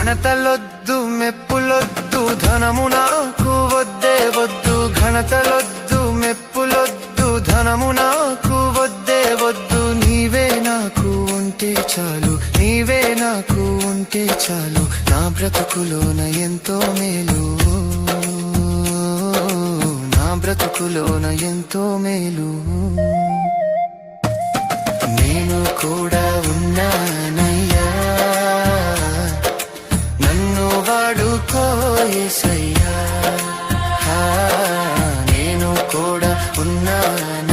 ఘనతలొద్దు మెప్పులొద్దు ధనము నాకు వద్దే వద్దు, ఘనతలొద్దు మెప్పులొద్దు ధనము నాకు వద్దే వద్దు. నీవే నాకు ఉంటే చాలు, నీవే నాకు ఉంటే చాలు, నా బ్రతుకులోన ఎంతో మేలు, నా బ్రతుకులోన ఎంతో మేలు. నేను కూడా ఉన్నానయ్యా, నన్ను వాడుకో యేసయ్యా. నేను కూడా ఉన్నాను